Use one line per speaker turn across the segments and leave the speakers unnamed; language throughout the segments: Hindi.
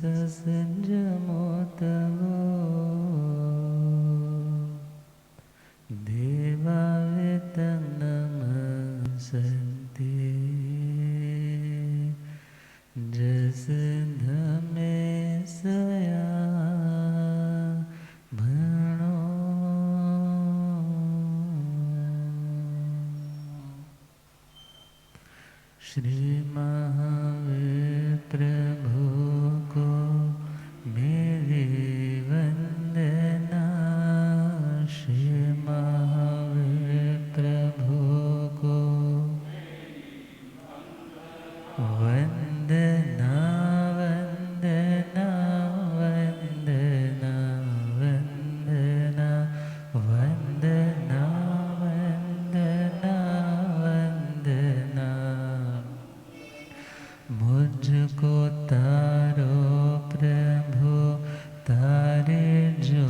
ससंजमोतवो देवावेतं नमस्ते जसधमे सया भणो श्री महावीर प्रभु को मेरी वंदना। श्री महावीर प्रभु को वंदना वंदना वंदना वंदना वंदना वंदना वंदना। मुझको तारो प्रभु तारे जो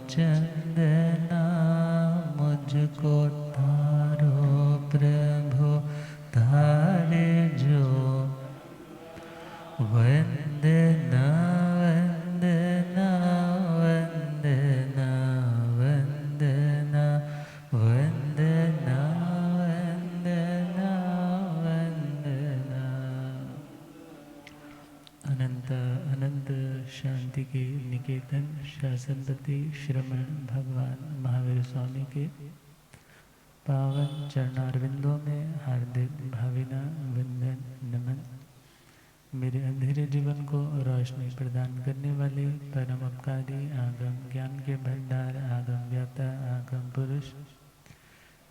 चंदना। मुझको तारो प्रभु तारे जो वंदना वंदना वंदना वंदना वंदना वंदना वंदना। अनंत अनंत शांति के निकेतन शासनपति श्रमण भगवान महावीर स्वामी के पावन चरणारविंदों में हार्दिक भावना वंदन नमन। मेरे अंधेरे जीवन को रोशनी प्रदान करने वाले परम उपकारी आगम ज्ञान के भंडार आगम व्याता आगम पुरुष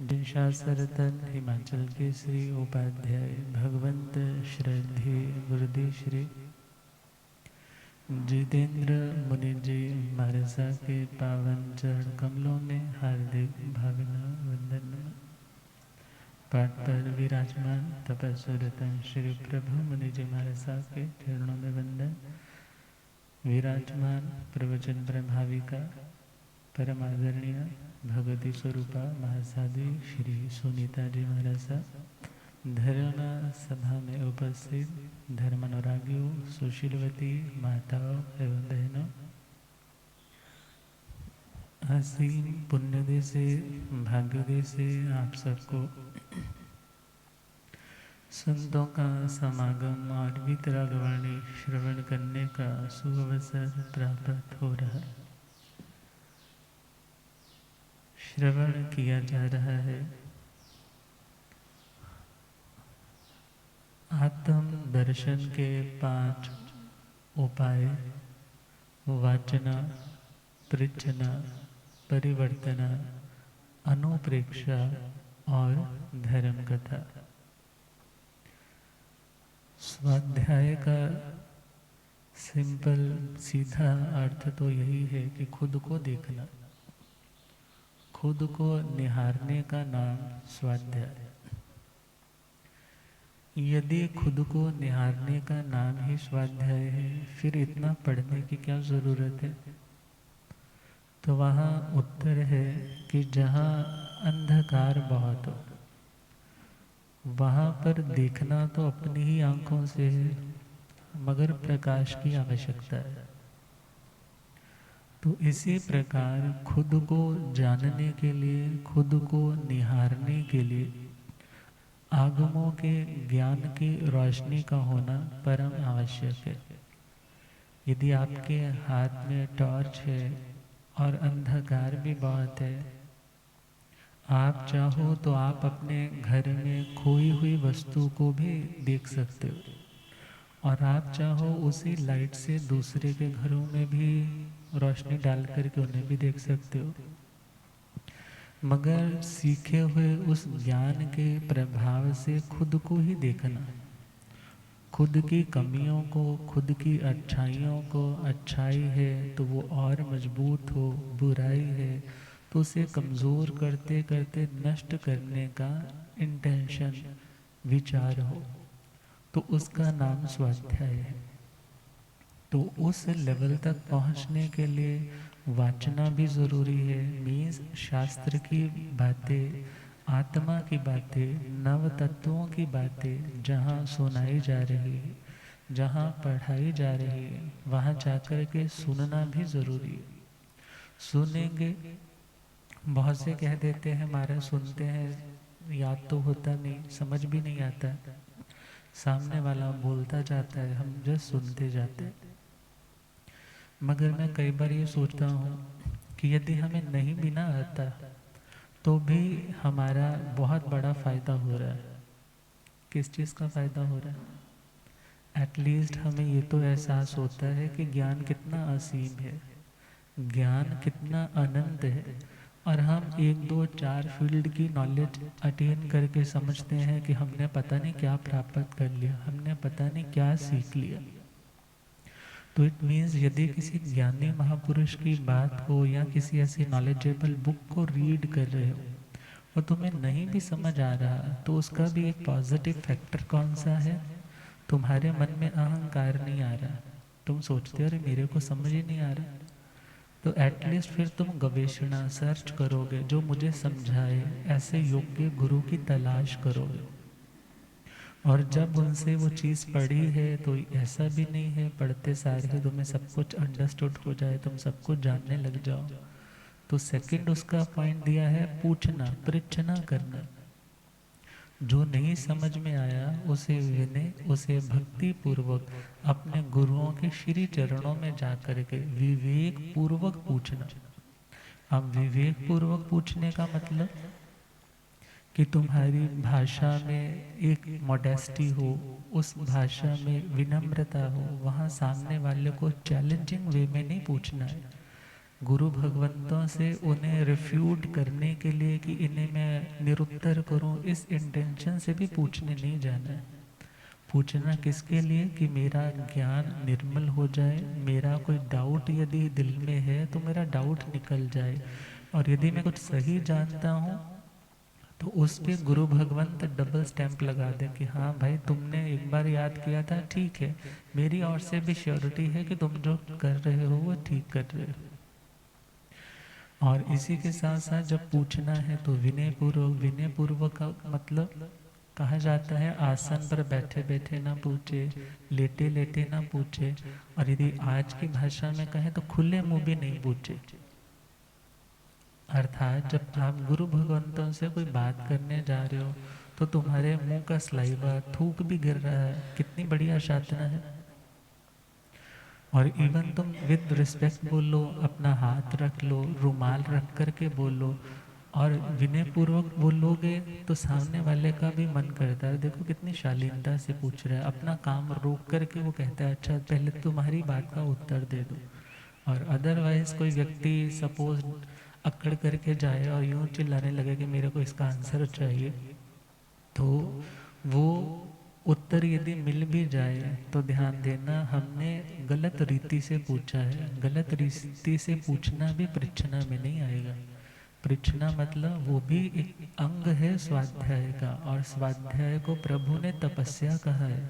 जिन शास्त्ररत्न हिमाचल के श्री उपाध्याय भगवंत श्रद्धे गुरुदेव श्री जितेंद्र मुनि जी महाराजा के पावन चरण कमलों में हार्दिक भावना वंदन। पाठ पर विराजमान तपस्वरतन श्री प्रभु मुनि जी महाराजा के चरणों में वंदन। विराजमान प्रवचन प्रभाविका परम आदरणीय भगवती स्वरूपा महासाध्वी श्री सुनीता जी महाराजा, धर्म सभा में उपस्थित धर्मानुरागियों, सुशीलवती माताओं एवं बहनों, असीम पुण्यदे से भाग्योदय से आप सबको संतों का समागम और वितरागवाणी श्रवण करने का सुअवसर प्राप्त हो रहा। श्रवण किया जा रहा है आत्म दर्शन के 5 उपाय वाचना, पृच्छना, परिवर्तना, अनुप्रेक्षा और धर्म कथा। स्वाध्याय का सिंपल सीधा अर्थ तो यही है कि खुद को देखना, खुद को निहारने का नाम स्वाध्याय। यदि खुद को निहारने का नाम ही स्वाध्याय है, फिर इतना पढ़ने की क्या जरूरत है? तो वहाँ उत्तर है कि जहाँ अंधकार बहुत हो वहाँ पर देखना तो अपनी ही आंखों से है, मगर प्रकाश की आवश्यकता है। तो इसी प्रकार खुद को जानने के लिए, खुद को निहारने के लिए आगमों के ज्ञान की रोशनी का होना परम आवश्यक है। यदि आपके हाथ में टॉर्च है और अंधकार भी बहुत है, आप चाहो तो आप अपने घर में खोई हुई वस्तु को भी देख सकते हो, और आप चाहो उसी लाइट से दूसरे के घरों में भी रोशनी डाल करके उन्हें भी देख सकते हो। मगर सीखे हुए उस ज्ञान के प्रभाव से खुद को ही देखना, खुद की कमियों को, खुद की अच्छाइयों को, अच्छाई है तो वो और मजबूत हो, बुराई है तो उसे कमज़ोर करते करते नष्ट करने का इंटेंशन, विचार हो, तो उसका नाम स्वाध्याय है। तो उस लेवल तक पहुंचने के लिए वाचना भी ज़रूरी है। मीन्स शास्त्र की बातें, आत्मा की बातें, नव तत्वों की बातें जहाँ सुनाई जा रही है, जहाँ पढ़ाई जा रही है वहाँ जाकर के सुनना भी ज़रूरी है। सुनेंगे, बहुत से कह देते हैं हमारा सुनते हैं, याद तो होता नहीं, समझ भी नहीं आता, सामने वाला बोलता जाता है, हम जस्ट सुनते जाते हैं। मगर मैं कई बार ये सोचता हूँ कि यदि हमें नहीं भी ना आता तो भी हमारा बहुत बड़ा फ़ायदा हो रहा है। किस चीज़ का फ़ायदा हो रहा है? एटलीस्ट हमें ये तो एहसास होता है कि ज्ञान कितना असीम है, ज्ञान कितना अनंत है, और हम 1 2 4 फील्ड की नॉलेज अटेन करके समझते हैं कि हमने पता नहीं क्या प्राप्त कर लिया, हमने पता नहीं क्या सीख लिया। तो इट मीन्स यदि किसी ज्ञानी महापुरुष की बात हो या किसी ऐसी नॉलेजेबल बुक को रीड कर रहे हो और तुम्हें नहीं भी समझ आ रहा, तो उसका भी एक पॉजिटिव फैक्टर कौन सा है? तुम्हारे मन में अहंकार नहीं आ रहा, तुम सोचते हो अरे मेरे को समझ ही नहीं आ रहा, तो एटलीस्ट फिर तुम गवेषणा सर्च करोगे, जो मुझे समझाए ऐसे योग्य गुरु की तलाश करोगे। और जब उनसे वो चीज़ पढ़ी है तो ऐसा भी नहीं है पढ़ते सार ही तुम्हें सब कुछ अंडरस्टूड हो जाए, तुम सब कुछ जानने लग जाओ। तो सेकंड उसका पॉइंट दिया है पूछना, परीक्षना करना। जो नहीं समझ में आया उसे विनय, उसे भक्ति पूर्वक अपने गुरुओं के श्री चरणों में जा कर के विवेक पूर्वक पूछना। अब विवेक पूर्वक पूछने का मतलब कि तुम्हारी भाषा में एक मॉडेस्टी हो, उस भाषा में विनम्रता हो, वहाँ सामने वाले को चैलेंजिंग वे में नहीं पूछना है। गुरु भगवंतों से उन्हें रिफ्यूट करने के लिए कि इन्हें मैं निरुत्तर करूं, इस इंटेंशन से भी पूछने नहीं जाना है। पूछना किसके लिए? कि मेरा ज्ञान निर्मल हो जाए, मेरा कोई डाउट यदि दिल में है तो मेरा डाउट निकल जाए, और यदि मैं कुछ सही जानता हूँ तो उस पे गुरु भगवंत डबल स्टैंप लगा दें कि हाँ भाई तुमने एक बार याद किया था, ठीक है, मेरी ओर से भी श्योरिटी है कि तुम जो कर रहे हो वो ठीक कर रहे हो। और इसी के साथ साथ जब पूछना है तो विनय पूर्वक, विनय पूर्वक का मतलब कहा जाता है आसन पर बैठे बैठे ना पूछे, लेटे लेटे ना पूछे, और यदि आज की भाषा में कहें तो खुले मुंह भी नहीं पूछे। अर्थात जब आप गुरु भगवंतों से कोई बात करने जा रहे हो तो तुम्हारे मुंह का सलाइवा, थूक भी गिर रहा है, कितनी बढ़िया साधना है। और इवन तुम विद रिस्पेक्ट बोलो, अपना हाथ रख लो, रुमाल रख करके बोलो, और विनय पूर्वक बोलोगे तो सामने वाले का भी मन करता है, देखो कितनी शालीनता से पूछ रहा है, अपना काम रोक करके वो कहता है अच्छा पहले तुम्हारी बात का उत्तर दे दो। और अदरवाइज कोई व्यक्ति सपोज अकड़ करके जाए और यूं चिल्लाने लगे कि मेरे को इसका आंसर चाहिए, तो वो उत्तर यदि मिल भी जाए तो ध्यान देना हमने गलत रीति से पूछा है। गलत रीति से पूछना भी परीक्षणा में नहीं आएगा। परीक्षणा मतलब वो भी एक अंग है स्वाध्याय का, और स्वाध्याय को प्रभु ने तपस्या कहा है।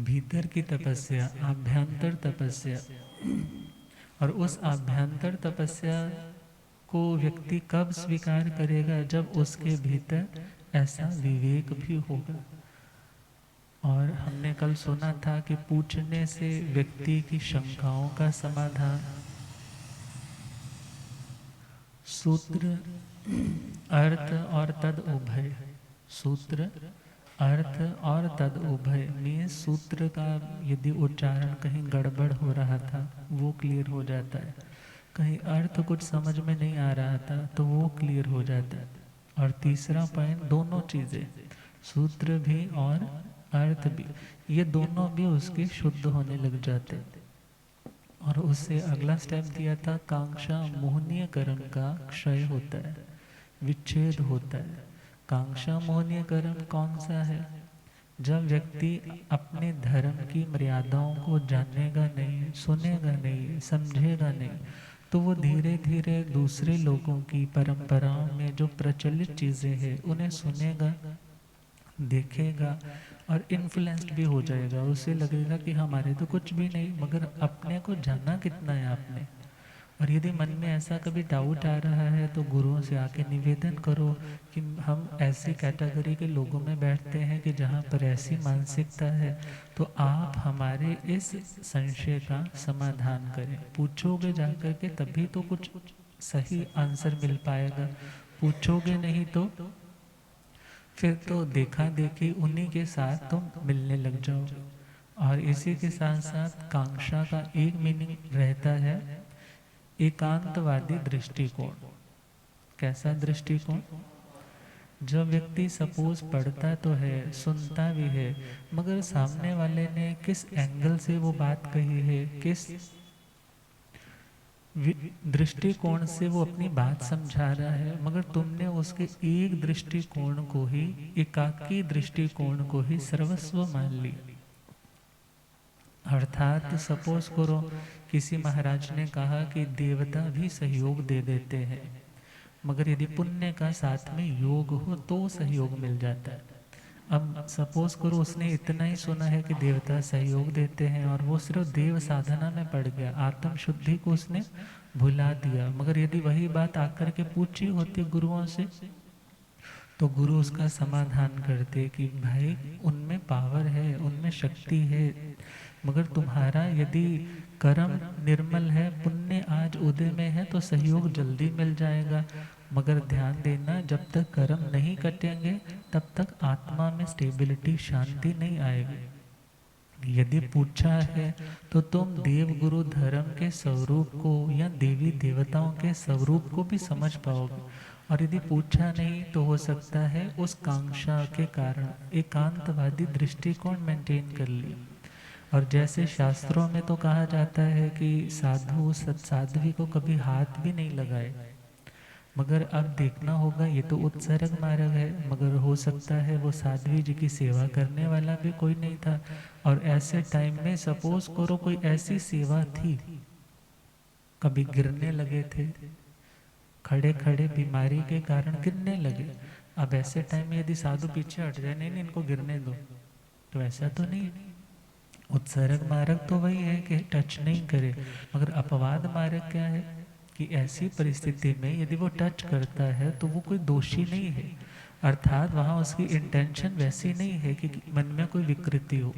भीतर की तपस्या, आभ्यंतर तपस्या। और उस आभ्यंतर तपस्या को व्यक्ति कब स्वीकार करेगा? जब उसके भीतर ऐसा विवेक भी होगा। और हमने कल सुना था कि पूछने से व्यक्ति की शंकाओं का समाधान। सूत्र अर्थ और तद उभय, सूत्र अर्थ और तद उभय मीन्स सूत्र का यदि उच्चारण कहीं गड़बड़ हो रहा था वो क्लियर हो जाता है, कहीं अर्थ कुछ समझ में नहीं आ रहा था तो वो क्लियर हो जाता है। और तीसरा पॉइंट, दोनों चीज़ें, सूत्र भी और अर्थ भी, ये दोनों भी उसके शुद्ध होने लग जाते। और उससे अगला स्टेप दिया था कांक्षा मोहनीय कर्म का क्षय होता है, विच्छेद होता है। कांक्षा मोहनीय कर्म कौन सा है? जब व्यक्ति अपने धर्म की मर्यादाओं को जानेगा नहीं, सुनेगा नहीं, समझेगा नहीं, तो वो धीरे धीरे दूसरे लोगों की परंपराओं में जो प्रचलित चीज़ें हैं उन्हें सुनेगा, देखेगा और इन्फ्लुएंस्ड भी हो जाएगा। उसे लगेगा कि हमारे तो कुछ भी नहीं, मगर अपने को जाना कितना है आपने। और यदि मन में ऐसा कभी डाउट आ रहा है तो गुरुओं से आके निवेदन करो कि हम ऐसी कैटेगरी के लोगों में बैठते हैं कि जहाँ पर ऐसी मानसिकता है, तो आप हमारे इस संशय का समाधान करें। पूछोगे जाकर के तभी तो कुछ सही आंसर मिल पाएगा, पूछोगे नहीं तो फिर तो देखा देखी उन्हीं के साथ तुम मिलने लग जाओ। और इसी के साथ साथ कांक्षा का एक मीनिंग रहता है एकांतवादी दृष्टिकोण। कैसा दृष्टिकोण? जो व्यक्ति सपोज पढ़ता तो है, सुनता भी है, मगर सामने वाले ने किस एंगल से वो बात कही है, किस दृष्टिकोण से वो अपनी बात समझा रहा है, मगर तुमने उसके एक दृष्टिकोण को ही, एकाकी दृष्टिकोण को ही सर्वस्व मान ली। अर्थात सपोज करो किसी महाराज ने कहा कि देवता भी सहयोग दे देते हैं, मगर यदि पुण्य का साथ में योग हो तो सहयोग मिल जाता है। अब सपोज करो उसने इतना ही सुना है कि देवता सहयोग देते हैं और वो सिर्फ देव साधना में पड़ गया, आत्म शुद्धि को उसने भुला दिया। मगर यदि वही बात आकर के पूछी होती गुरुओं से तो गुरु उसका समाधान करते कि भाई उनमें पावर है, उनमें शक्ति है, मगर तुम्हारा यदि कर्म निर्मल है, पुण्य आज उदय में है तो सहयोग जल्दी मिल जाएगा। मगर ध्यान देना, जब तक कर्म नहीं कटेंगे तब तक आत्मा में स्टेबिलिटी, शांति नहीं आएगी। यदि पूछा है तो तुम देव गुरु धर्म के स्वरूप को या देवी देवताओं के स्वरूप को भी समझ पाओगे। और यदि पूछा नहीं तो हो सकता है उस कांक्षा के कारण एकांतवादी दृष्टिकोण मेंटेन कर लिया। और जैसे शास्त्रों में तो कहा जाता है कि साधु सत्साध्वी को कभी हाथ भी नहीं लगाए, मगर अब देखना होगा ये तो उत्सर्ग मार्ग है, मगर हो सकता है वो साध्वी जी की सेवा करने वाला भी कोई नहीं था। और ऐसे टाइम में सपोज करो कोई ऐसी सेवा थी, कभी गिरने लगे थे, खड़े खड़े बीमारी के कारण गिरने लगे। अब ऐसे टाइम में यदि साधु पीछे हट जाए, नहीं इनको गिरने दो, तो ऐसा तो नहीं। उत्सर्ग मार्ग तो वही है कि टच नहीं करे, मगर अपवाद मार्ग क्या है कि ऐसी परिस्थिति में यदि वो टच करता है तो वो कोई दोषी नहीं है। अर्थात वहाँ उसकी इंटेंशन वैसी नहीं है कि मन में कोई विकृति हो।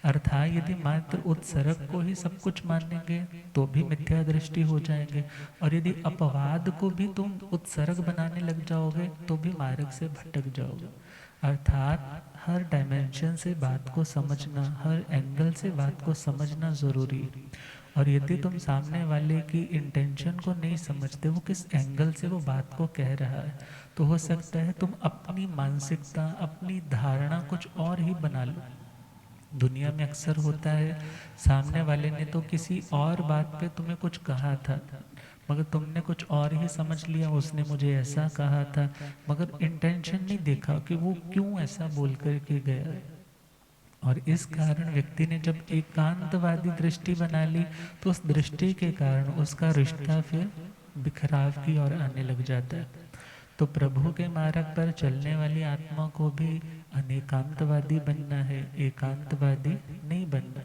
अर्थात यदि मात्र उत्सर्ग को ही सब कुछ मानेंगे तो भी मिथ्या दृष्टि हो जाएंगे, और यदि अपवाद को भी तुम उत्सर्ग बनाने लग जाओगे तो भी मार्ग से भटक जाओगे। अर्थात हर डायमेंशन से बात को समझना, हर एंगल से बात को समझना जरूरी है। और यदि तुम सामने वाले की इंटेंशन को नहीं समझते, वो किस एंगल से वो बात को कह रहा है, तो हो सकता है तुम अपनी मानसिकता, अपनी धारणा कुछ और ही बना लो। दुनिया में अक्सर होता है सामने वाले ने तो किसी और बात पे तुम्हें कुछ कहा था, मगर तुमने कुछ और ही समझ लिया, उसने मुझे ऐसा कहा था, मगर इंटेंशन नहीं देखा कि वो क्यों ऐसा बोल करके गया है। और इस कारण व्यक्ति ने जब एकांतवादी दृष्टि बना ली तो उस दृष्टि के कारण उसका रिश्ता फिर बिखराव की ओर आने लग जाता है। तो प्रभु के मार्ग पर चलने वाली आत्मा को भी अनेकांतवादी बनना है, एकांतवादी नहीं बनना।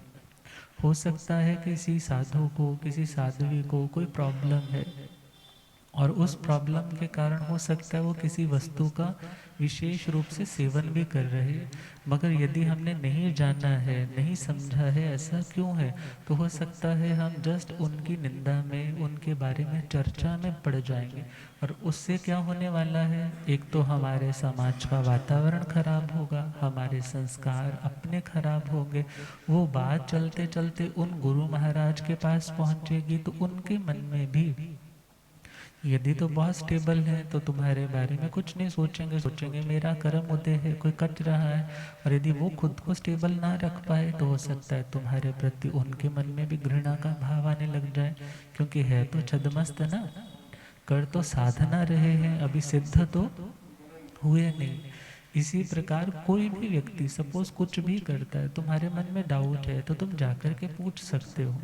हो सकता है किसी साधु को, किसी साध्वी को कोई प्रॉब्लम है और उस प्रॉब्लम के कारण हो सकता है वो किसी वस्तु का विशेष रूप से सेवन भी कर रहे हैं, मगर यदि हमने नहीं जाना है, नहीं समझा है ऐसा क्यों है, तो हो सकता है हम जस्ट उनकी निंदा में, उनके बारे में चर्चा में पड़ जाएंगे। और उससे क्या होने वाला है, एक तो हमारे समाज का वातावरण खराब होगा, हमारे संस्कार अपने खराब होंगे। वो बात चलते चलते उन गुरु महाराज के पास पहुंचेगी तो उनके मन में भी, यदि तो बहुत स्टेबल है तो तुम्हारे बारे में कुछ नहीं सोचेंगे, सोचेंगे मेरा कर्म उदय है, कोई कट रहा है। और यदि वो खुद को स्टेबल ना रख पाए तो हो सकता है तुम्हारे प्रति उनके मन में भी घृणा का भाव आने लग जाए, क्योंकि है तो छदमस्त ना, कर तो साधना रहे हैं, अभी सिद्ध तो हुए नहीं। इसी प्रकार कोई भी व्यक्ति सपोज कुछ भी करता है, तुम्हारे मन में डाउट है तो तुम जाकर के पूछ सकते हो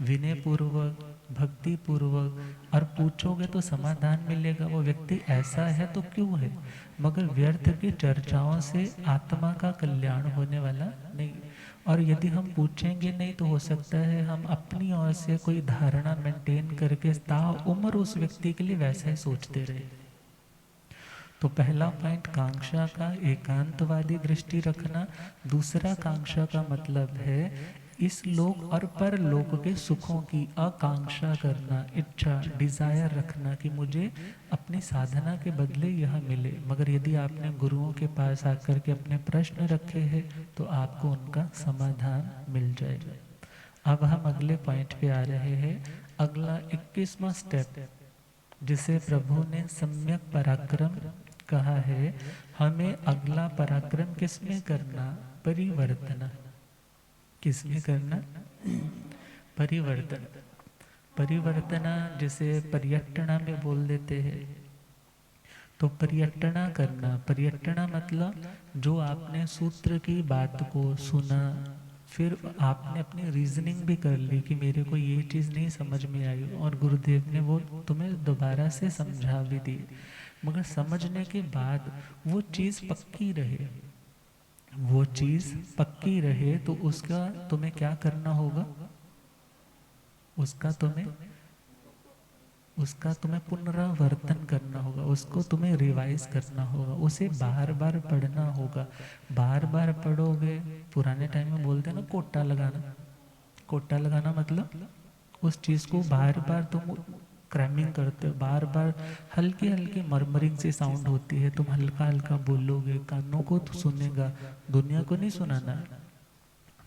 विनय पूर्वक, भक्ति पूर्वक, और पूछोगे तो समाधान मिलेगा। वो व्यक्ति ऐसा है तो क्यों है, मगर व्यर्थ की चर्चाओं से आत्मा का कल्याण होने वाला नहीं। और यदि हम पूछेंगे नहीं तो हो सकता है हम अपनी ओर से कोई धारणा मेंटेन करके ताउम्र उस व्यक्ति के लिए वैसा ही सोचते रहे। तो पहला पॉइंट कांक्षा का एकांतवादी दृष्टि रखना। दूसरा कांक्षा का मतलब है इस लोक और पर लोक के सुखों की आकांक्षा करना, इच्छा, डिजायर रखना कि मुझे अपनी साधना के बदले यह मिले। मगर यदि आपने गुरुओं के पास आकर के अपने प्रश्न रखे हैं तो आपको उनका समाधान मिल जाएगा। अब हम अगले पॉइंट पे आ रहे हैं। अगला 21वां स्टेप जिसे प्रभु ने सम्यक पराक्रम कहा है, हमें अगला पराक्रम किसमें करना, परिवर्तन। किसमें करना, परिवर्तन। परिवर्तना जिसे पर्यटना में बोल देते हैं। तो पर्यटना करना, पर्यटना मतलब जो आपने सूत्र की बात को सुना, फिर आपने अपनी रीजनिंग भी कर ली कि मेरे को ये चीज़ नहीं समझ में आई और गुरुदेव ने वो तुम्हें दोबारा से समझा भी दी, मगर समझने के बाद वो चीज़ पक्की रहे, वो चीज़ पक्की रहे तो उसका तुम्हें क्या करना होगा, उसका तुम्हें पुनरावर्तन करना होगा, उसको तुम्हें रिवाइज करना होगा, उसे बार बार पढ़ना होगा। बार बार पढ़ोगे, पुराने टाइम में बोलते हैं ना कोटा लगाना। कोटा लगाना मतलब उस चीज़ को बार बार तुम क्रैमिंग करते हो, बार बार हल्की हल्की मरमरिंग से साउंड होती है, तुम हल्का हल्का बोलोगे, कानों को तो सुनेगा, दुनिया को नहीं सुनाना।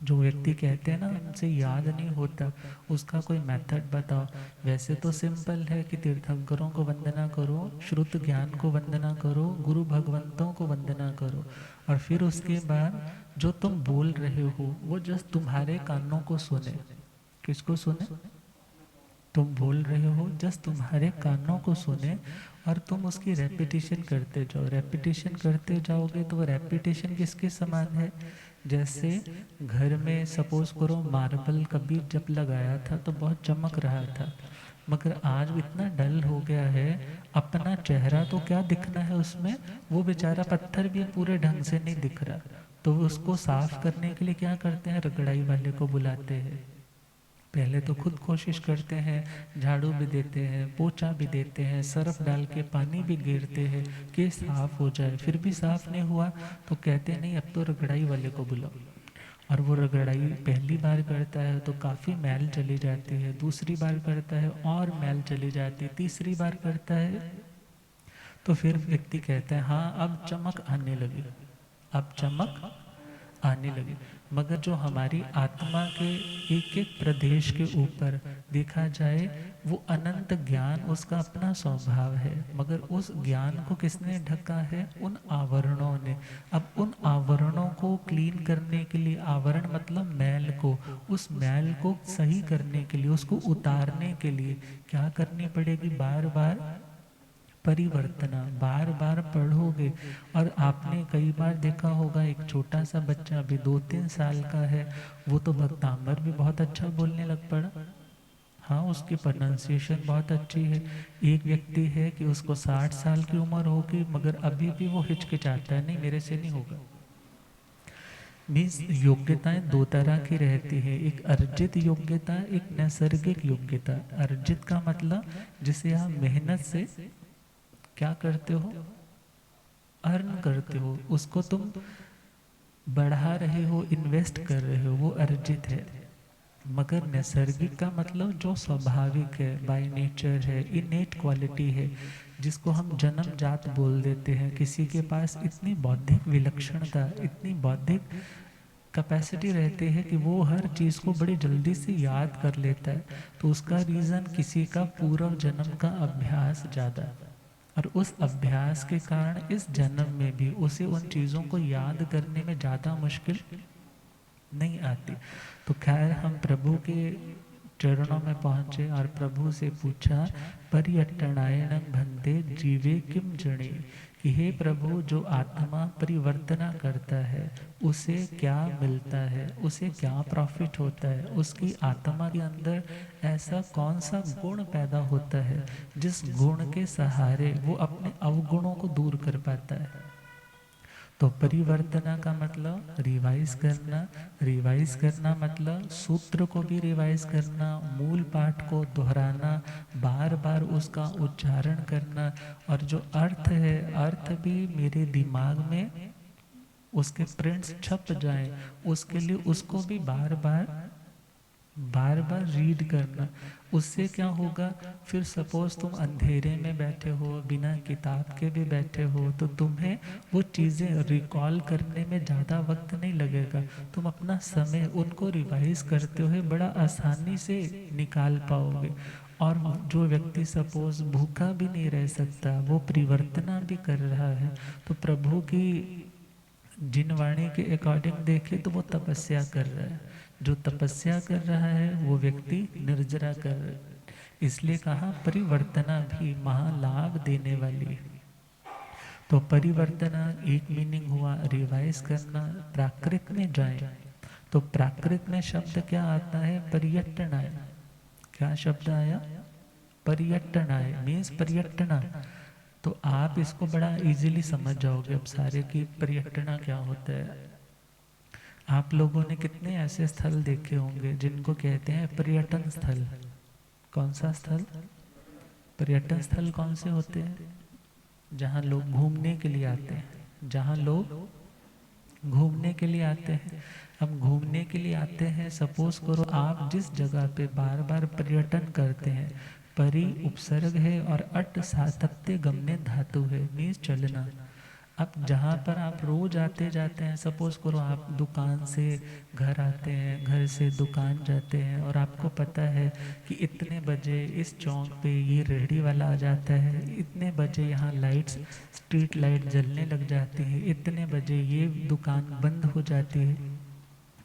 जो व्यक्ति कहते हैं ना उनसे याद नहीं होता, उसका कोई मेथड बताओ। वैसे तो सिंपल है कि तीर्थंकरों को वंदना करो, श्रुत ज्ञान को वंदना करो, गुरु भगवंतों को वंदना करो, और फिर उसके बाद जो तुम बोल रहे हो वो जस्ट तुम्हारे कानों को सुने। किसको सुने, तुम बोल रहे हो जस्ट तुम्हारे कानों को सुने, और तुम उसकी रेपिटेशन करते जाओ। रेपिटेशन करते जाओगे तो वो रेपिटेशन किसके समान है, जैसे घर में सपोज करो मार्बल कभी जब लगाया था तो बहुत चमक रहा था, मगर आज इतना डल हो गया है, अपना चेहरा तो क्या दिखना है उसमें, वो बेचारा पत्थर भी पूरे ढंग से नहीं दिख रहा। तो उसको साफ करने के लिए क्या करते हैं, रगड़ाई वाले को बुलाते हैं। पहले तो खुद कोशिश करते हैं, झाड़ू भी देते हैं, पोछा भी देते हैं, सर्फ डाल के पानी भी गिरते हैं कि साफ हो जाए, फिर भी साफ नहीं हुआ तो कहते नहीं अब तो रगड़ाई वाले को बुलाओ। और वो रगड़ाई पहली बार करता है तो काफ़ी मैल चली जाती है, दूसरी बार करता है और मैल चली जाती है, तीसरी बार करता है तो फिर व्यक्ति कहता है हाँ अब चमक आने लगी, अब चमक आने लगी। मगर जो हमारी आत्मा के एक एक प्रदेश के ऊपर देखा जाए वो अनंत ज्ञान उसका अपना स्वभाव है, मगर उस ज्ञान को किसने ढका है, उन आवरणों ने। अब उन आवरणों को क्लीन करने के लिए, आवरण मतलब मैल को, उस मैल को सही करने के लिए, उसको उतारने के लिए क्या करनी पड़ेगी, बार बार परिवर्तना। बार बार पढ़ोगे, और आपने कई बार देखा होगा एक छोटा सा बच्चा अभी 2-3 साल का है, वो तो भक्तांबर भी बहुत अच्छा बोलने लग पड़ा। हाँ उसकी प्रोनाउंसिएशन बहुत अच्छी है। एक व्यक्ति है कि उसको 60 साल की उम्र होगी मगर अभी भी वो हिचकिचाता है, नहीं मेरे से नहीं होगा। मीन्स योग्यताएं दो तरह की रहती है, एक अर्जित योग्यता, एक नैसर्गिक योग्यता। अर्जित का मतलब जिसे आप मेहनत से क्या करते हो, अर्न करते हो, उसको तुम बढ़ा रहे हो, इन्वेस्ट कर रहे हो, वो अर्जित है। मगर नैसर्गिक का मतलब जो स्वाभाविक है, बाय नेचर है, इनेट क्वालिटी है, जिसको हम जन्मजात बोल देते हैं। किसी के पास इतनी बौद्धिक विलक्षणता, इतनी बौद्धिक कैपेसिटी रहती है कि वो हर चीज़ को बड़ी जल्दी से याद कर लेता है, तो उसका रीज़न किसी का पूर्व जन्म का अभ्यास ज़्यादा है, और उस अभ्यास के कारण इस जन्म में भी उसे उन चीज़ों को याद करने में ज़्यादा मुश्किल नहीं आती। तो खैर हम प्रभु के चरणों में पहुंचे और प्रभु से पूछा, परियट्टणायणं भन्ते जीवे किम जणे, कि हे प्रभु, जो आत्मा परिवर्तना करता है उसे क्या मिलता है, उसे क्या प्रॉफिट होता है, उसकी आत्मा के अंदर ऐसा कौन सा गुण पैदा होता है जिस गुण के सहारे वो अपने अवगुणों को दूर कर पाता है। तो परिवर्तना का मतलब रिवाइज करना मतलब सूत्र को भी रिवाइज करना, मूल पाठ को दोहराना, बार बार उसका उच्चारण करना, और जो अर्थ है अर्थ भी मेरे दिमाग में उसके प्रिंट्स छप जाएं, उसके लिए उसको भी बार बार रीड करना। उससे क्या होगा, फिर सपोज तुम अंधेरे में बैठे हो, बिना किताब के भी बैठे हो, तो तुम्हें वो चीज़ें रिकॉल करने में ज़्यादा वक्त नहीं लगेगा। तुम अपना समय उनको रिवाइज करते हुए बड़ा आसानी से निकाल पाओगे। और जो व्यक्ति सपोज भूखा भी नहीं रह सकता, वो परिवर्तना भी कर रहा है, तो प्रभु की जिन वाणी के अकॉर्डिंग देखे तो वो तपस्या कर रहा है। जो तपस्या कर रहा है वो व्यक्ति निर्जरा कर रहा है। इसलिए कहा परिवर्तना भी महालाभ देने वाली है। तो परिवर्तना एक मीनिंग हुआ रिवाइज करना, प्राकृत में जाए। तो प्राकृत में शब्द क्या आता है, पर्यटनाय। क्या शब्द आया, पर्यटनाय मीन्स पर्यटना। तो आप इसको बड़ा इजीली समझ जाओगे अब सारे कि पर्यटना क्या होता है। आप लोगों ने कितने ऐसे स्थल देखे होंगे जिनको कहते हैं पर्यटन स्थल। कौन सा स्थल, पर्यटन स्थल कौन से होते हैं, जहाँ लोग घूमने के लिए आते हैं, जहाँ लोग घूमने के लिए आते हैं। अब घूमने के लिए आते हैं, सपोज करो आप जिस जगह पे बार बार पर्यटन करते हैं, परि उपसर्ग है और अट सातत्य गम्य धातु है, मीन्स चलना। अब जहाँ पर आप रोज आते जाते हैं, सपोज करो आप दुकान से घर आते हैं, घर से दुकान जाते हैं, और आपको पता है कि इतने बजे इस चौक पे ये रेहड़ी वाला आ जाता है, इतने बजे यहाँ लाइट्स स्ट्रीट लाइट जलने लग जाती है, इतने बजे ये दुकान बंद हो जाती है।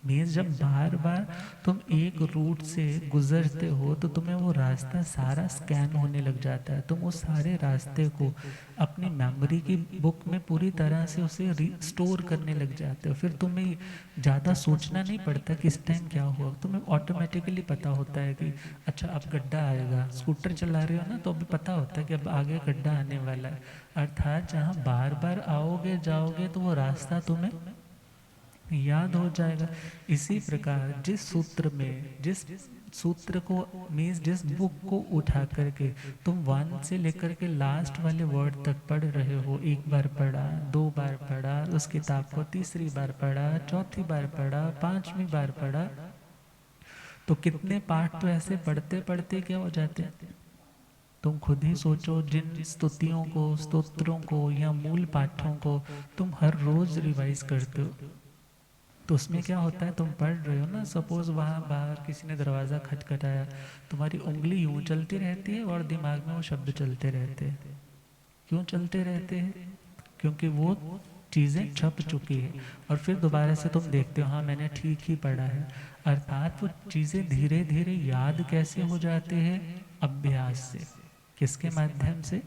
मीन्स जब बार बार तुम एक रूट से गुजरते हो तो तुम्हें वो रास्ता सारा स्कैन होने लग जाता है। तुम उस सारे रास्ते को अपनी मेमोरी की बुक में पूरी तरह से उसे रिस्टोर करने लग जाते हो। फिर तुम्हें ज़्यादा सोचना नहीं पड़ता कि इस टाइम क्या हुआ, तुम्हें ऑटोमेटिकली पता होता है कि अच्छा अब गड्ढा आएगा। स्कूटर चला रहे हो ना, तो अभी पता होता है कि अब आगे गड्ढा आने वाला है। अर्थात जहाँ बार बार आओगे जाओगे तो वो रास्ता तुम्हें याद हो जाएगा। इसी प्रकार जिस सूत्र को मीन्स जिस बुक को उठा करके तुम 1 से लेकर के लास्ट वाले वर्ड तक पढ़ रहे हो, एक बार पढ़ा, 2 बार पढ़ा, उस किताब को तीसरी बार पढ़ा, चौथी बार पढ़ा, 5वीं बार पढ़ा, तो कितने पाठ तो ऐसे पढ़ते पढ़ते क्या हो जाते हैं। तुम खुद ही सोचो, जिन स्तुतियों को, स्तोत्रों को या मूल पाठों को तुम हर रोज रिवाइज करते हो, तो उसमें क्या होता है, तुम पढ़ रहे हो ना, सपोज वहाँ बाहर किसी ने दरवाज़ा खटखटाया, तुम्हारी उंगली यूँ चलती रहती है और दिमाग में वो शब्द चलते रहते हैं। क्यों चलते रहते हैं, क्योंकि वो चीज़ें छप चुकी है। और फिर दोबारा से तुम देखते हो, हाँ मैंने ठीक ही पढ़ा है। अर्थात वो चीज़ें धीरे धीरे याद कैसे हो जाते हैं, अभ्यास से। किसके माध्यम से,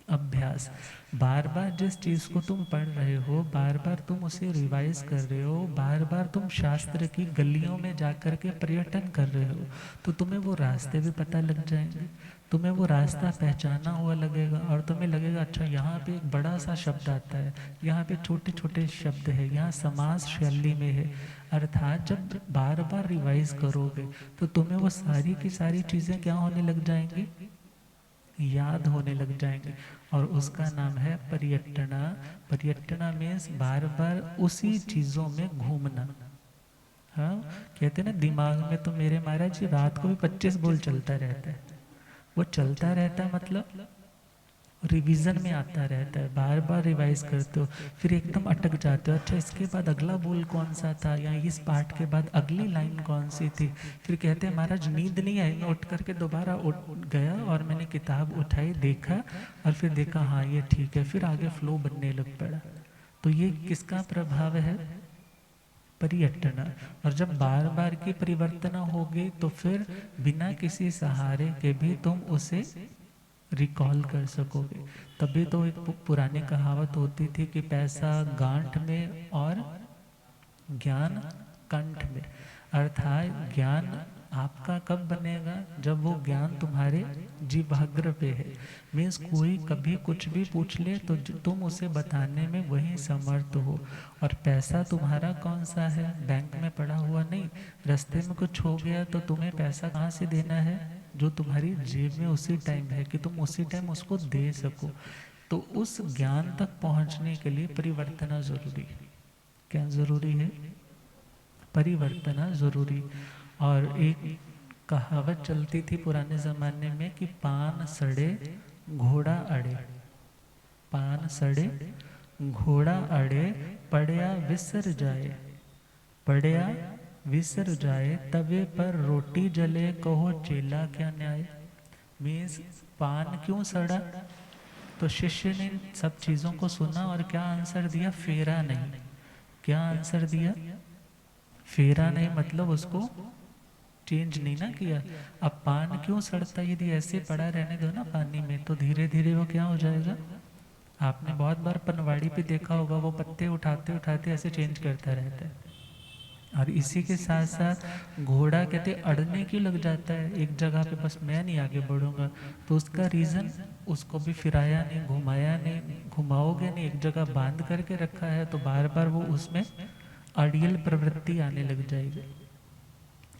अभ्यास। बार बार जिस चीज़ को तुम पढ़ रहे हो, बार बार तुम उसे रिवाइज कर रहे हो, बार बार तुम शास्त्र की गलियों में जाकर के पर्यटन कर रहे हो, तो तुम्हें वो रास्ते भी पता लग जाएंगे, तुम्हें वो रास्ता पहचाना हुआ लगेगा, और तुम्हें लगेगा अच्छा यहाँ पे एक बड़ा सा शब्द आता है, यहाँ पे छोटे छोटे शब्द है, यहाँ समास शैली में है। अर्थात जब बार बार रिवाइज करोगे तो तुम्हें वो सारी की सारी चीज़ें क्या होने लग जाएंगी, याद होने लग जाएंगे। और उसका नाम है पर्यटना। पर्यटना मीन्स बार बार उसी चीज़ों में घूमना। हाँ, कहते हैं ना दिमाग में तो मेरे महाराज जी रात को भी 25 बोल चलता रहता है। वो चलता रहता है मतलब रिवीजन में आता रहता है, बार बार रिवाइज करते हो, फिर एकदम अटक जाते हो, अच्छा इसके बाद अगला बोल कौन सा था, या इस पार्ट के बाद अगली लाइन कौन सी थी। फिर कहते हैं महाराज नींद नहीं आई, मैं उठ करके दोबारा उठ गया और मैंने किताब उठाई, देखा, और फिर देखा हाँ ये ठीक है, फिर आगे फ्लो बनने लग पड़ा। तो ये किसका प्रभाव है, परियट्टना। और जब बार बार की परिवर्तना होगी तो फिर बिना किसी सहारे के भी तुम उसे रिकॉल कर सकोगे। तभी तो एक पुरानी कहावत होती थी कि पैसा गांठ में और ज्ञान कंठ में। अर्थात ज्ञान आपका कब बनेगा, जब वो ज्ञान तुम्हारे जिह्वाग्र पे है। मीन्स कोई कभी कुछ भी पूछ ले तो तुम उसे बताने में वही समर्थ हो। और पैसा तुम्हारा कौन सा है, बैंक में पड़ा हुआ नहीं। रास्ते में कुछ हो गया तो तुम्हें पैसा कहाँ से देना है, जो तुम्हारी जेब में उसी टाइम है, कि तुम उसी टाइम उसको दे सको। तो उस ज्ञान तक पहुंचने के लिए परिवर्तना जरूरी है। क्या जरूरी है, परिवर्तना जरूरी। और एक कहावत चलती थी पुराने जमाने में कि पान सड़े घोड़ा अड़े, पान सड़े घोड़ा अड़े, पड़या विसर जाए, पड़या विसर जाए, तवे पर रोटी जले, कहो चेला क्या न्याय। मीन्स पान क्यों सड़ा, तो शिष्य ने सब चीजों को सुना और क्या आंसर दिया, फेरा नहीं। क्या आंसर दिया, फेरा नहीं, मतलब उसको चेंज नहीं ना किया। अब पान क्यों सड़ता, यदि ऐसे पड़ा रहने दो ना पानी में तो धीरे धीरे वो क्या हो जाएगा। आपने बहुत बार पनवाड़ी पे देखा होगा, वो पत्ते उठाते उठाते ऐसे चेंज करता रहता है। और इसी के साथ साथ घोड़ा कहते अड़ने क्यों लग जाता है एक जगह पे, बस मैं नहीं आगे बढ़ूंगा। तो उसका रीजन, उसको भी फिराया नहीं, घुमाया नहीं, घुमाओगे नहीं, एक जगह बांध करके रखा है तो बार बार वो उसमें अड़ियल प्रवृत्ति आने लग जाएगी।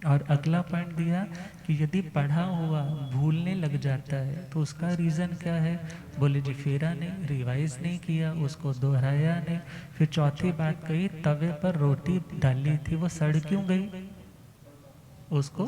और अगला पॉइंट दिया कि यदि पढ़ा हुआ भूलने लग जाता है तो उसका रीज़न क्या है, बोले जी फेरा नहीं, रिवाइज नहीं किया, उसको दोहराया नहीं। फिर चौथी बात कही, तवे पर रोटी डाली थी वो सड़ क्यों गई, उसको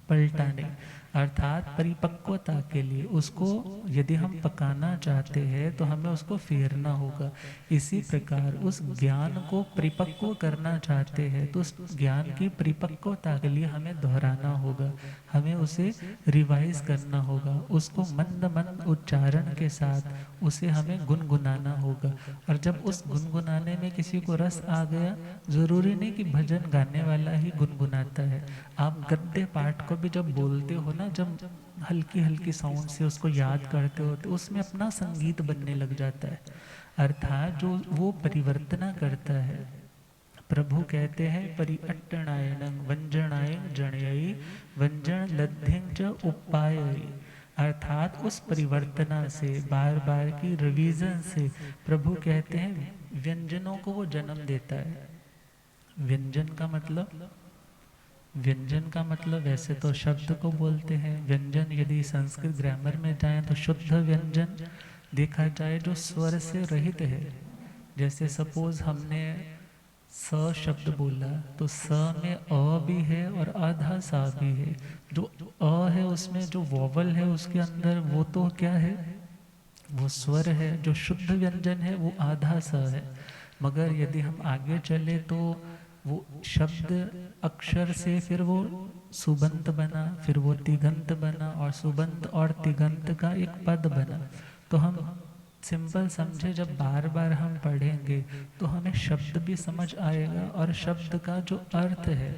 पलटाने। अर्थात परिपक्वता के लिए उसको यदि हम पकाना चाहते हैं तो हमें उसको फेरना होगा। इसी प्रकार उस ज्ञान को परिपक्व करना चाहते हैं तो उस ज्ञान की परिपक्वता के लिए हमें दोहराना होगा, हमें उसे रिवाइज करना होगा, उसको मंद मंद उच्चारण के साथ उसे हमें गुनगुनाना होगा। और जब उस गुनगुनाने में किसी को रस आ गया, जरूरी नहीं कि भजन गाने वाला ही गुनगुनाता है। आप गद्य पाठ को भी जब बोलते हो ना, जब हल्की हल्की साउंड से उसको याद करते हो तो उसमें अपना संगीत बनने लग जाता है। अर्थात जो वो परिवर्तना करता है। प्रभु कहते हैं परिअट्टणायनं वंजनाय जणयई, वंजन लब्धिं च उपायई। अर्थात उस परिवर्तना से, बार बार की रिवीजन से प्रभु कहते हैं व्यंजनों को वो जन्म देता है। व्यंजन का मतलब, व्यंजन का मतलब वैसे तो शब्द को बोलते हैं व्यंजन। यदि संस्कृत ग्रामर में जाएं तो शुद्ध व्यंजन देखा जाए जो स्वर से रहित है। जैसे सपोज हमने स शब्द बोला तो स में अ भी है और आधा सा भी है। जो अ है उसमें जो वोवल है उसके अंदर वो तो क्या है, वो स्वर है। जो शुद्ध व्यंजन है वो आधा सा है। मगर यदि हम आगे चले तो वो शब्द अक्षर से फिर वो सुबंत बना, फिर वो तिगंत बना, और सुबंत और तिगंत का एक पद बना। तो हम सिंपल समझे, जब बार बार हम पढ़ेंगे तो हमें शब्द भी समझ आएगा और शब्द का जो अर्थ है,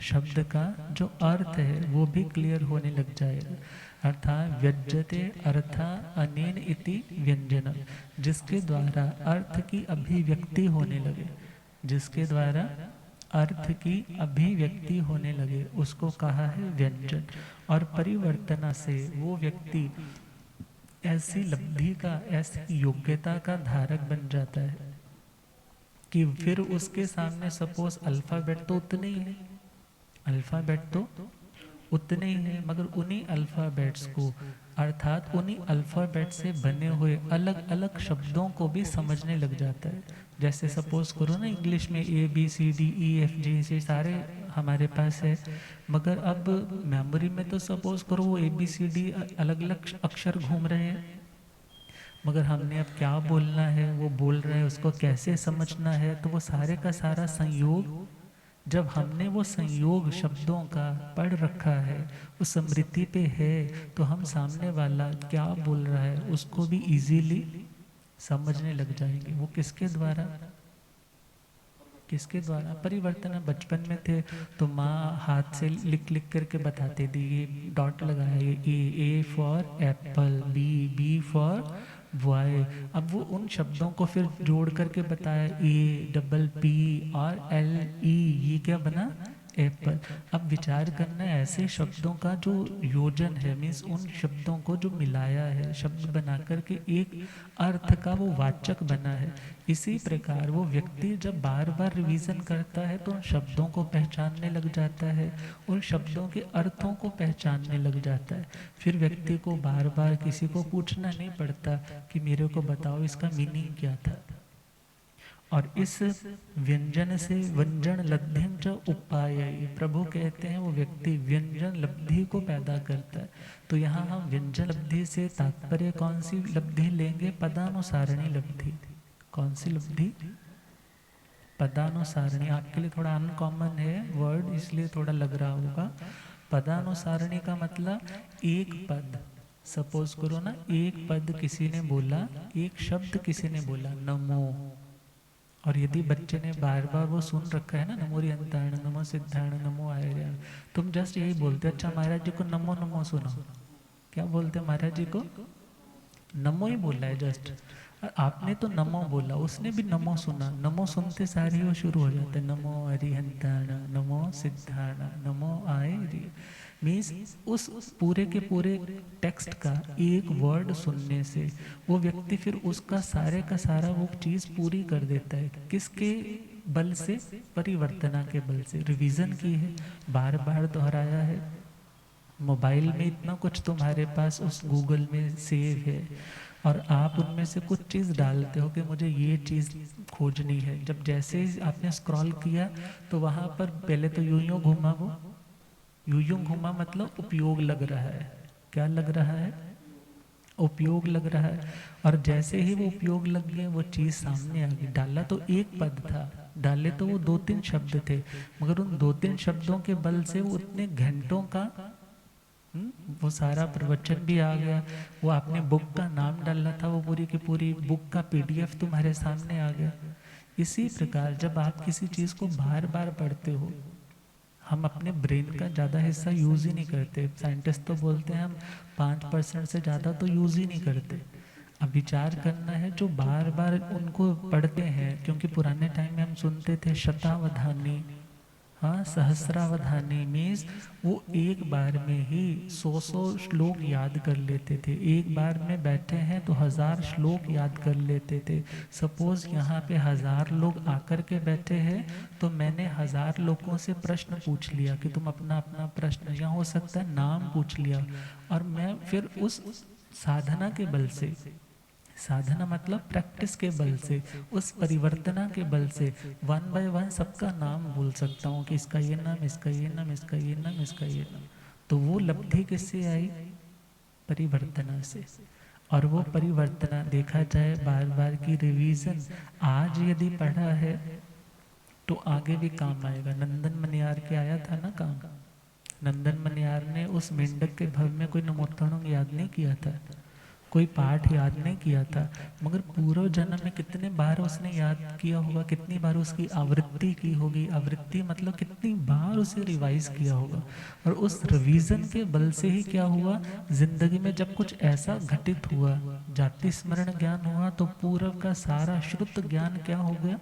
शब्द का जो अर्थ है वो भी क्लियर होने लग जाएगा। अर्थात व्यज्यते अर्था अनेन इति व्यंजनम, जिसके द्वारा अर्थ की अभिव्यक्ति होने लगे, जिसके द्वारा अर्थ की अभिव्यक्ति होने लगे उसको कहा है व्यंजन। और परिवर्तना से वो व्यक्ति ऐसी लब्धि का, ऐसी योग्यता का धारक बन जाता है कि फिर उसके सामने सपोज अल्फाबेट तो उतने ही है, अल्फाबेट तो उतने ही है, मगर उन्हीं अल्फाबेट्स को, अर्थात उन्हीं अल्फाबेट से बने हुए अलग अलग शब्दों को भी समझने लग जाता है। जैसे सपोज करो ना, इंग्लिश में ABCDEFG से सारे हमारे पास है, मगर अब मेमोरी में तो सपोज करो वो ABCD अलग अलग अक्षर घूम रहे हैं, मगर हमने अब क्या बोलना है, वो बोल रहे हैं, उसको कैसे समझना है, तो वो सारे का सारा संयोग, जब हमने वो संयोग शब्दों का पढ़ रखा है, वो स्मृति पे है, तो हम सामने वाला क्या बोल रहा है उसको भी इजीली समझने लग जाएंगे। वो किसके द्वारा, किसके द्वारा? परिवर्तन। बचपन में थे तो माँ हाथ से लिख लिख करके बताते थी, ये डॉट लगाया, ये A for apple, B for boy. अब वो उन शब्दों को फिर जोड़ करके बताया, APP और LE, ये क्या बना? एप्पल। अब विचार करना है ऐसे शब्दों का जो योजन है, मीन्स उन शब्दों को जो मिलाया है, शब्द बना करके एक अर्थ का वो वाचक बना है। इसी प्रकार वो व्यक्ति जब बार बार रिवीजन करता है तो उन शब्दों को पहचानने लग जाता है, उन शब्दों के अर्थों को पहचानने लग जाता है। फिर व्यक्ति को बार बार किसी को पूछना नहीं पड़ता कि मेरे को बताओ इसका मीनिंग क्या था। और इस व्यंजन से व्यंजन लब्धि च उपाय, प्रभु कहते हैं वो व्यक्ति व्यंजन लब्धि को पैदा करता है। तो यहाँ हम व्यंजन लब्धि से तात्पर्य कौन सी लब्धि लेंगे? पदानुसारणी लब्धि। कौन सी लब्धि? पदानुसारणी। आपके लिए थोड़ा अनकॉमन है वर्ड, इसलिए थोड़ा लग रहा होगा। पदानुसारणी का मतलब एक पद। सपोज करो ना, एक पद किसी ने बोला, एक शब्द किसी ने बोला, नमो, और यदि बच्चे ने बार बार वो सुन रखा है ना, नमो रियंताण, नमो सिद्धाण, नमो आयर्याण, तुम जस्ट यही बोलते, अच्छा महाराज जी को नमो नमो सुनो। क्या बोलते महाराज जी को? नमो ही बोला है जस्ट। आपने तो नमो बोला, उसने भी नमो सुना। नमो सुनते सारे ही वो शुरू हो जाते, नमो हरिहंताण, नमो सिद्धाण, नमो आयर्य। मीन्स उस पूरे के पूरे टेक्स्ट का एक वर्ड सुनने से वो व्यक्ति फिर उसका सारे का सारा वो चीज़ पूरी कर देता है। किसके बल से? परिवर्तना के बल से। रिवीजन की है, बार बार दोहराया है। मोबाइल में इतना कुछ तुम्हारे पास उस गूगल में सेव है, और आप उनमें से कुछ चीज़ डालते हो कि मुझे ये चीज़ खोजनी है। जब जैसे ही आपने स्क्रॉल किया तो वहाँ पर पहले तो यूं घूमा, वो यूं घूमा मतलब उपयोग लग रहा है। क्या लग रहा है? उपयोग लग रहा है। और जैसे ही वो उपयोग लग गया, वो चीज़ सामने आ गई। डाला तो एक पद था, डाले तो वो 2-3 शब्द थे, मगर उन 2-3 शब्दों के बल से वो उतने घंटों का वो सारा प्रवचन भी आ गया। वो आपने बुक का नाम डालना था, वो पूरी की पूरी बुक का PDF तुम्हारे सामने आ गया। इसी प्रकार जब आप किसी चीज़ को बार बार पढ़ते हो, हम अपने ब्रेन का ज़्यादा हिस्सा यूज़ ही नहीं करते। साइंटिस्ट तो बोलते हैं हम 5% से ज़्यादा तो यूज़ ही नहीं करते। अब विचार करना है, जो बार बार उनको पढ़ते हैं, क्योंकि पुराने टाइम में हम सुनते थे शतावधानी, हाँ, सहस्रावधानी, मीन्स वो एक बार में ही 100 श्लोक याद कर लेते थे। एक बार में बैठे हैं तो 1000 श्लोक याद कर लेते थे। सपोज यहाँ पे 1000 लोग आकर के बैठे हैं, तो मैंने 1000 लोगों से प्रश्न पूछ लिया कि तुम अपना अपना प्रश्न, या हो सकता है नाम पूछ लिया, और मैं फिर उस साधना के बल से, साधना मतलब प्रैक्टिस के बल से, उस परिवर्तना के बल से 1 बाय 1 सबका नाम बोल सकता हूँ कि इसका ये नाम, इसका ये नाम, इसका ये नाम, इसका ये नाम। तो वो लब्धि किससे आई? परिवर्तना से। और वो परिवर्तना देखा जाए बार बार की रिवीजन आज यदि पढ़ा है तो आगे भी काम आएगा। नंदन मनियार के आया था ना काम। नंदन मनियार ने उस मेंढक के भव में कोई नमोत्तरणों याद नहीं किया था, कोई पाठ याद नहीं किया था, मगर पूर्व जन्म में कितने बार उसने याद किया होगा, कितनी बार उसकी आवृत्ति की होगी। आवृत्ति मतलब कितनी बार उसे रिवाइज किया होगा। और उस रिवीजन के बल से ही क्या हुआ, जिंदगी में जब कुछ ऐसा घटित हुआ, जाति स्मरण ज्ञान हुआ, तो पूर्व का सारा श्रुत ज्ञान क्या हो गया,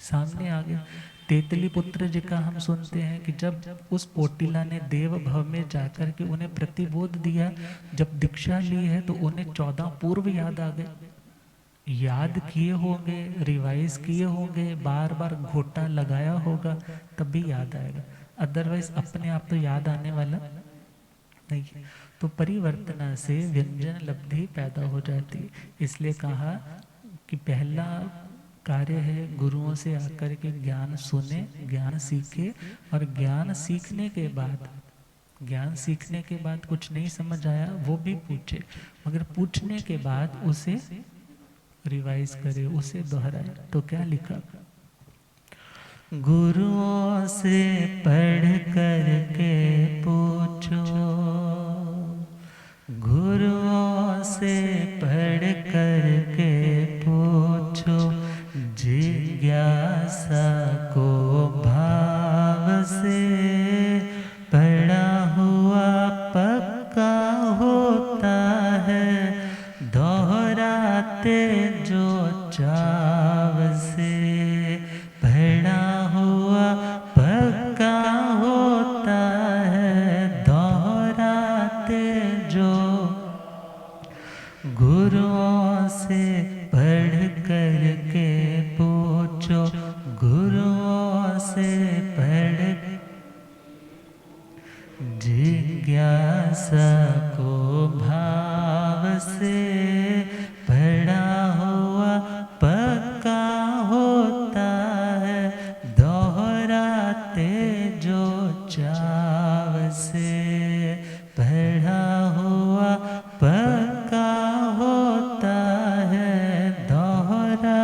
सामने आ गया। तेतली पुत्र जी का हम सुनते हैं कि जब उस पोटिला ने देव भव में जाकर के उन्हें प्रतिबोध दिया, जब दीक्षा ली है तो उन्हें 14 पूर्व याद आ गए। याद किए होंगे, रिवाइज किए होंगे, बार बार घोटा लगाया होगा, तब भी याद आएगा। अदरवाइज अपने आप तो याद आने वाला नहीं। तो परिवर्तना से व्यंजन लब्धि पैदा हो जाती है। इसलिए कहा कि पहला कार्य है गुरुओं से आकर के ज्ञान सुने, ज्ञान सीखे, और ज्ञान सीखने के बाद, ज्ञान सीखने के बाद कुछ नहीं समझ आया वो भी पूछे, मगर पूछने के बाद उसे रिवाइज करे, उसे दोहराए। तो क्या लिखा, गुरुओं से पढ़ कर के पूछो, गुरुओं से पढ़ कर के पूछो, जिज्ञासा को भाव से पढ़ा हुआ पक्का होता है, दोहराते जो चाव से पढ़ा हुआ पक्का होता है, दोहराते जो गुरुओं से पढ़ कर के पूछो, गुरुओं से पढ़ जिज्ञासा को भाव से पढ़ा हुआ पक्का होता है, दोहराते जो चाव से पढ़ा हुआ पक्का होता है, दोहरा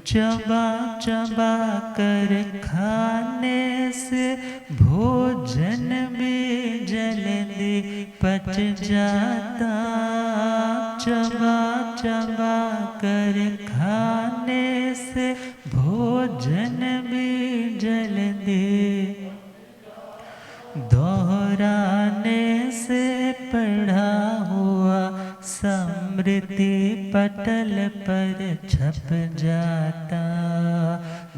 चबा चबा कर खाने से भोजन भी जल्दी पच जाता, चबा चबा कर खाने से भोजन भी जल्दी दोहराने से पढ़ा हुआ स्मृति पटल पर छप जाता,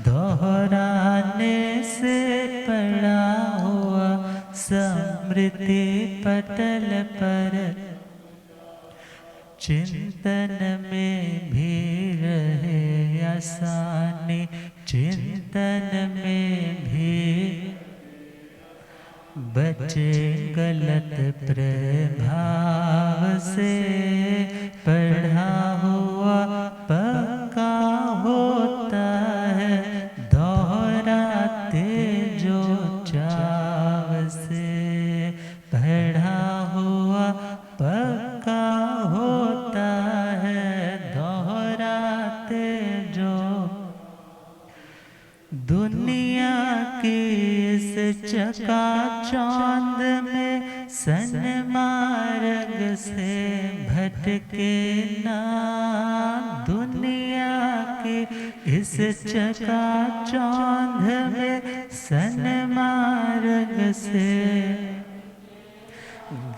दोहराने से पढ़ा हुआ स्मृति पटल पर चिंतन में भी रहे आसानी, चिंतन में भी बचे गलत प्रभाव से पढ़ा हुआ पक्का होता है, दोहराते जो चाव से पढ़ा हुआ पक्का होता है, दोहराते जो दुनिया की इस चकाचौंध में सन्मार्ग से भटके ना, दुनिया की इस चकाचौंध में सन्मार्ग से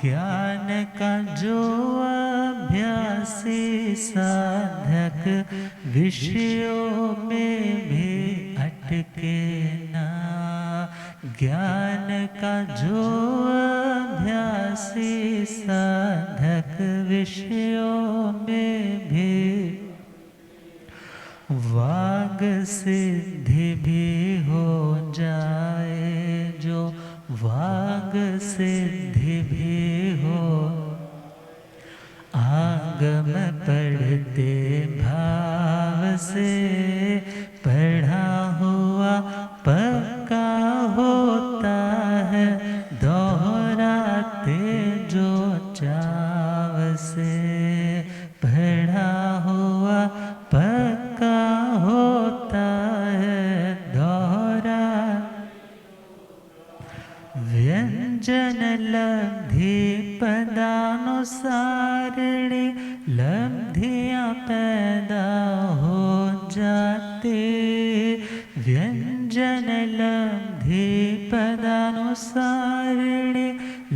ज्ञान का जो अभ्यासी साधक विषयों में भी अटके ना, ज्ञान का जो अभ्यासी साधक विषयों में भी वाग सिद्धि भी हो जाए, जो वाग सिद्धि भी हो, आगम पढ़ते भाव से पढ़ा हुआ पक्का होता है, दोहराते जो चाव से पढ़ा हुआ पक्का होता है, दोहरा व्यंजन लब्धि पदानुसारिणी लब्धियाँ पैदा हो जाती, व्यंजन लब्धि पदानुसारिणी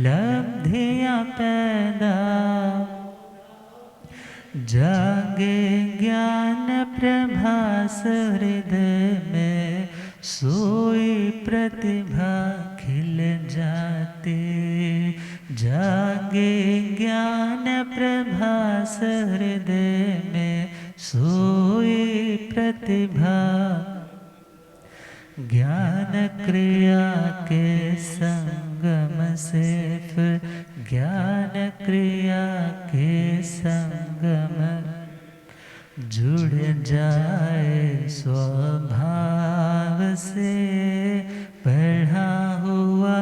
लब्धियाँ पैदा जागे ज्ञान प्रभास हृदय में सोई प्रतिभा खिल जाती, जागे ज्ञान प्रभास हृदय में सोई प्रतिभा, ज्ञान क्रिया के संगम से फिर ज्ञान क्रिया के संगम जुड़ जाए स्वभाव से पढ़ा हुआ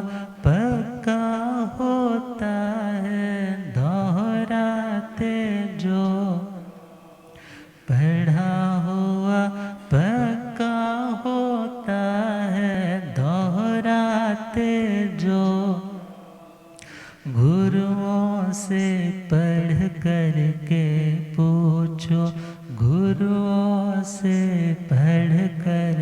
पक्का होता है, दोहराते जो पढ़ा हुआ पक्का होता है, दोहराते जो गुरुओं से पढ़ कर के पूछो, गुरुओं से पढ़कर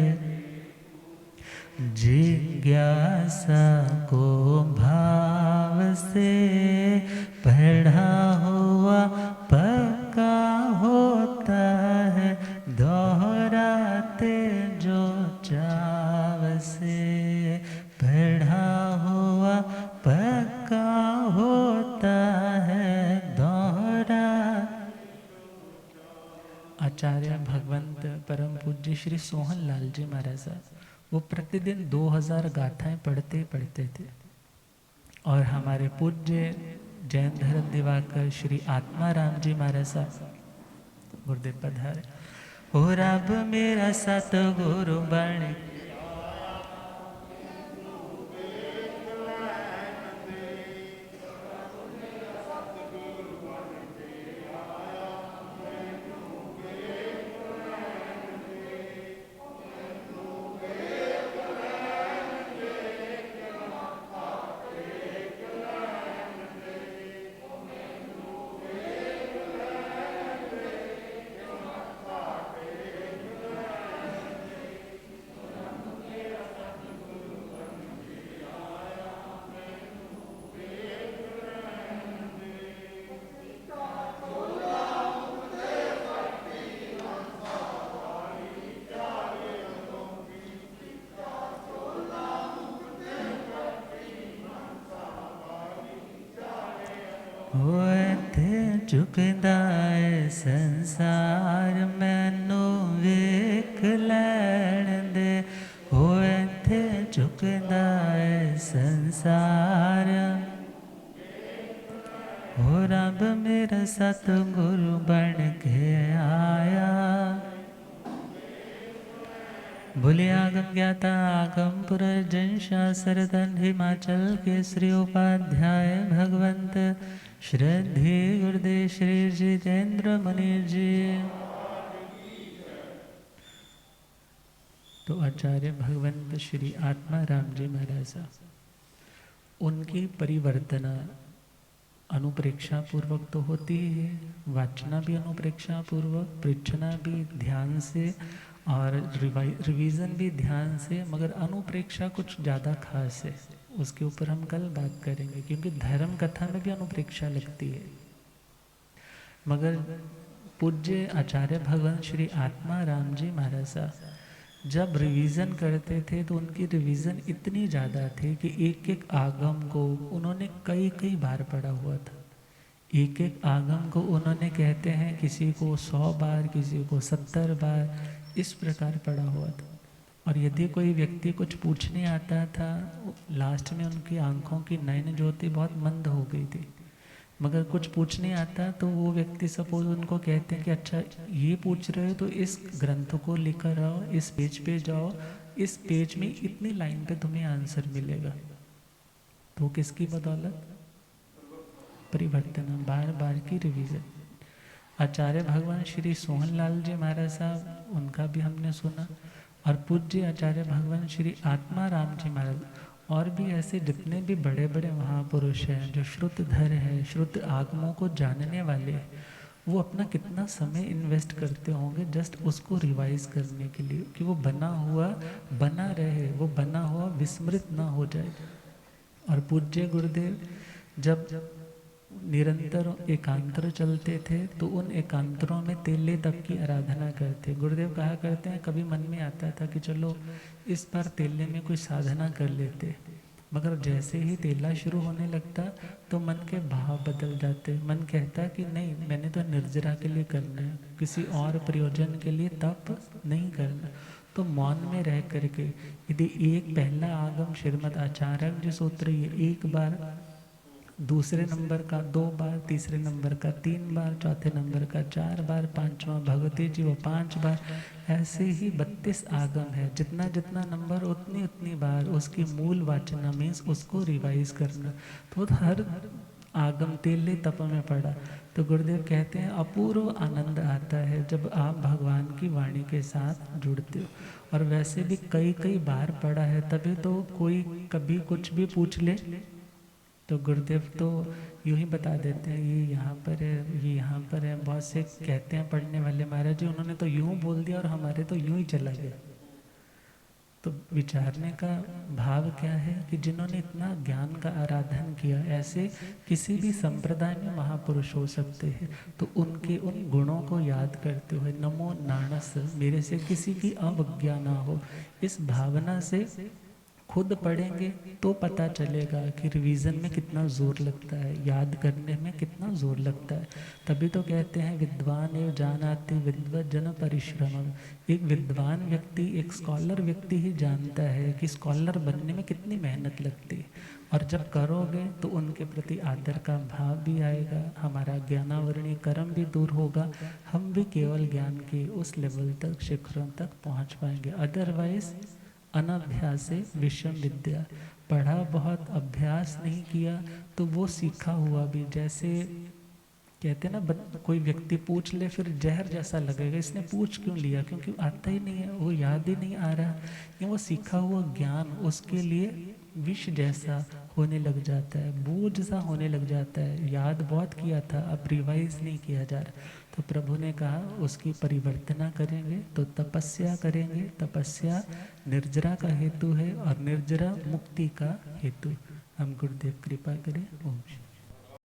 जिज्ञासा को भाव से पढ़ा हुआ पक्का होता है, दोहराते जो चाव से पढ़ा हुआ पक्का होता है, दोहरा। आचार्य भगवंत परम पूज्य श्री सोहन लाल जी महाराज साहब वो प्रतिदिन 2000 गाथाएं पढ़ते थे। और हमारे पूज्य जैन धर्म दिवाकर श्री आत्माराम जी महाराज साहब गुरुदेव पधारे। हो रब मेरा सतगुरु बन चुकदा है संसार मैनू वेख लैण दे, होए थे चुकदा है संसार। हो रब मेरा सतगुरु बन के आया। बोले आगम ज्ञाता आगम पुरर्जन शास्त्रधन हिमाचल केसरी उपाध्याय भगवंत श्रद्धे गुरुदेव श्री जितेंद्र मुनि जी। तो आचार्य भगवंत श्री आत्माराम जी महाराज उनकी परिवर्तना अनुप्रेक्षा पूर्वक तो होती है, वाचना भी अनुप्रेक्षा पूर्वक, परीक्षना भी ध्यान से और रिवीजन भी ध्यान से, मगर अनुप्रेक्षा कुछ ज़्यादा खास है, उसके ऊपर हम कल बात करेंगे। क्योंकि धर्म कथा में भी अनुप्रेक्षा लगती है, मगर पूज्य आचार्य भगवान श्री आत्माराम जी महाराज साहब जब रिवीजन करते थे तो उनकी रिवीजन इतनी ज़्यादा थी कि एक एक आगम को उन्होंने कई बार पढ़ा हुआ था। एक एक आगम को उन्होंने कहते हैं किसी को 100 बार, किसी को 70 बार, इस प्रकार पढ़ा हुआ था। और यदि कोई व्यक्ति कुछ पूछने आता था, लास्ट में उनकी आंखों की नयन ज्योति बहुत मंद हो गई थी, मगर कुछ पूछने आता तो वो व्यक्ति सपोज उनको कहते हैं कि अच्छा ये पूछ रहे हो तो इस ग्रंथ को लेकर आओ, इस पेज पे जाओ, इस पेज में इतनी लाइन पे तुम्हें आंसर मिलेगा। तो किसकी बदौलत? परिवर्तन, बार बार की रिवीजन। आचार्य भगवान श्री सोहन लाल जी महाराज साहब उनका भी हमने सुना, और पूज्य आचार्य भगवान श्री आत्माराम जी महाराज, और भी ऐसे जितने भी बड़े बड़े महापुरुष हैं जो श्रुतधर हैं, श्रुत आगमों को जानने वाले हैं, वो अपना कितना समय इन्वेस्ट करते होंगे जस्ट उसको रिवाइज करने के लिए कि वो बना हुआ बना रहे, वो बना हुआ विस्मृत ना हो जाए। और पूज्य गुरुदेव जब निरंतर एकांतर चलते थे तो उन एकांतरों में तेले तप की आराधना करते। गुरुदेव कहा करते हैं कभी मन में आता था कि चलो इस बार तेले में कोई साधना कर लेते, मगर जैसे ही तेला शुरू होने लगता तो मन के भाव बदल जाते। मन कहता कि नहीं, मैंने तो निर्जरा के लिए करना है, किसी और प्रयोजन के लिए तप नहीं करना। तो मौन में रह करके यदि एक पहला आगम श्रीमद् आचार्य जी सूत्र ये एक बार, दूसरे नंबर का 2 बार, तीसरे नंबर का 3 बार, चौथे नंबर का 4 बार, पांचवा भगवती जी वो 5 बार, ऐसे ही 32 आगम है। जितना जितना नंबर उतनी उतनी बार उसकी मूल वाचना मीन्स उसको रिवाइज करना। तो हर आगम तेले तप में पड़ा। तो गुरुदेव कहते हैं अपूर्व आनंद आता है जब आप भगवान की वाणी के साथ जुड़ते हो। और वैसे भी कई बार पढ़ा है, तभी तो कोई कभी कुछ भी पूछ ले तो गुरुदेव तो यूं ही बता देते हैं ये यहाँ पर है, ये यहाँ पर है। बहुत से कहते हैं पढ़ने वाले महाराज जी, उन्होंने तो यूं बोल दिया और हमारे तो यूं ही चला गया। तो विचारने का भाव क्या है कि जिन्होंने इतना ज्ञान का आराधन किया, ऐसे किसी भी संप्रदाय में महापुरुष हो सकते हैं, तो उनके उन गुणों को याद करते हुए नमो नाणस, मेरे से किसी की अवज्ञा ना हो, इस भावना से खुद पढ़ेंगे तो पता चलेगा कि रिवीजन में कितना जोर लगता है, याद करने में कितना जोर लगता है। तभी तो कहते हैं विद्वान एवं जानाति विद्वज्जन परिश्रम। एक विद्वान व्यक्ति, एक स्कॉलर व्यक्ति ही जानता है कि स्कॉलर बनने में कितनी मेहनत लगती है, और जब करोगे तो उनके प्रति आदर का भाव भी आएगा, हमारा ज्ञानावरणीय कर्म भी दूर होगा, हम भी केवल ज्ञान के उस लेवल तक, शिखरों तक पहुँच पाएंगे। अदरवाइज अनभ्यासे विषम विद्या, पढ़ा बहुत, अभ्यास नहीं किया तो वो सीखा हुआ भी, जैसे कहते हैं ना, कोई व्यक्ति पूछ ले फिर जहर जैसा लगेगा, इसने पूछ क्यों लिया, क्योंकि आता ही नहीं है, वो याद ही नहीं आ रहा, या वो सीखा हुआ ज्ञान उसके लिए विष जैसा होने लग जाता है, बोझ सा होने लग जाता है, याद बहुत किया था अब रिवाइज नहीं किया जा रहा। तो प्रभु ने कहा उसकी परिवर्तना करेंगे, तो तपस्या करेंगे, तपस्या निर्जरा का हेतु है और निर्जरा मुक्ति का हेतु। हम गुरुदेव कृपा करें। ओम शांति।